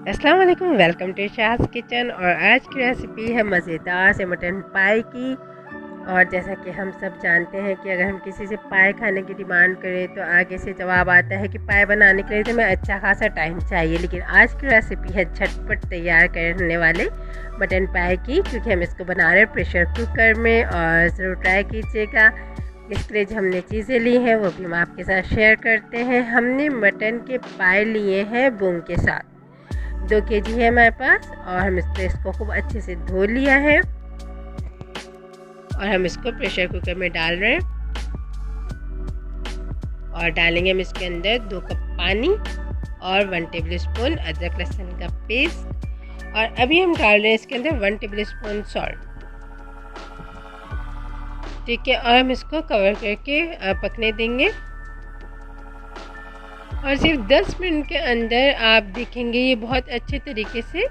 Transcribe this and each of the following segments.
अस्सलाम वालेकुम, welcome to शाहज़ kitchen. और आज की रेसिपी है मज़ेदार से मटन पाई की। और जैसा कि हम सब जानते हैं कि अगर हम किसी से पाई खाने की डिमांड करें तो आगे से जवाब आता है कि पाई बनाने के लिए तो हमें अच्छा खासा टाइम चाहिए। लेकिन आज की रेसिपी है झटपट तैयार करने वाले मटन पाई की, क्योंकि हम इसको बना रहे हैं प्रेशर कुकर में। और ज़रूर ट्राई कीजिएगा। इसके लिए जो हमने चीज़ें ली हैं वो भी हम आपके साथ शेयर करते हैं। हमने मटन के पाए लिए हैं बोंग के साथ, 2 केजी है हमारे पास। और हम इसको खूब अच्छे से धो लिया है और हम इसको प्रेशर कुकर में डाल रहे हैं। और डालेंगे हम इसके अंदर 2 कप पानी और 1 टेबल स्पून अदरक लहसुन का पेस्ट। और अभी हम डाल रहे हैं इसके अंदर 1 टेबल स्पून सॉल्ट। ठीक है, और हम इसको कवर करके पकने देंगे। और सिर्फ 10 मिनट के अंदर आप देखेंगे ये बहुत अच्छे तरीके से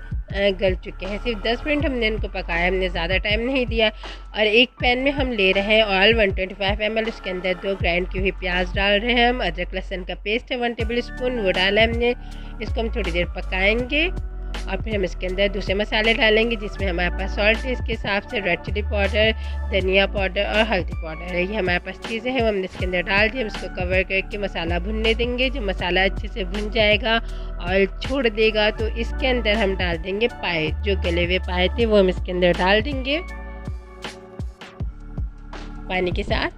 गल चुके हैं। सिर्फ 10 मिनट हमने इनको पकाया, हमने ज़्यादा टाइम नहीं दिया। और एक पैन में हम ले रहे हैं ऑयल 125 ml। उसके अंदर 2 ग्राइंड की हुई प्याज डाल रहे हैं हम। अदरक लहसुन का पेस्ट है 1 टेबल स्पून, वो डाला हमने। इसको हम थोड़ी देर पकाएंगे। और फिर हम इसके अंदर दूसरे मसाले डालेंगे, जिसमें हमारे पास सॉल्ट है, इसके हिसाब से रेड चिली पाउडर, धनिया पाउडर और हल्दी पाउडर है। ये हमारे पास चीज़ें हैं, वो हमने इसके अंदर डाल दी। हम इसको कवर करके मसाला भुनने देंगे। जब मसाला अच्छे से भुन जाएगा, ऑयल छोड़ देगा, तो इसके अंदर हम डाल देंगे पाए। जो गले हुए पाए थे वो हम इसके अंदर डाल देंगे पानी के साथ।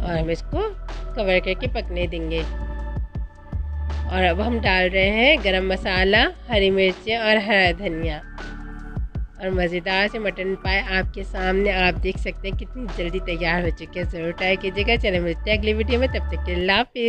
और हम इसको कवर करके पकने देंगे। और अब हम डाल रहे हैं गरम मसाला, हरी मिर्चें और हरा धनिया। और मज़ेदार से मटन पाए आपके सामने, आप देख सकते हैं कितनी जल्दी तैयार हो चुके हैं। ज़रूर ट्राई कीजिएगा। चलिए मिलते हैं अगली वीडियो में, तब तक के लिए अल्लाह हाफ़िज़।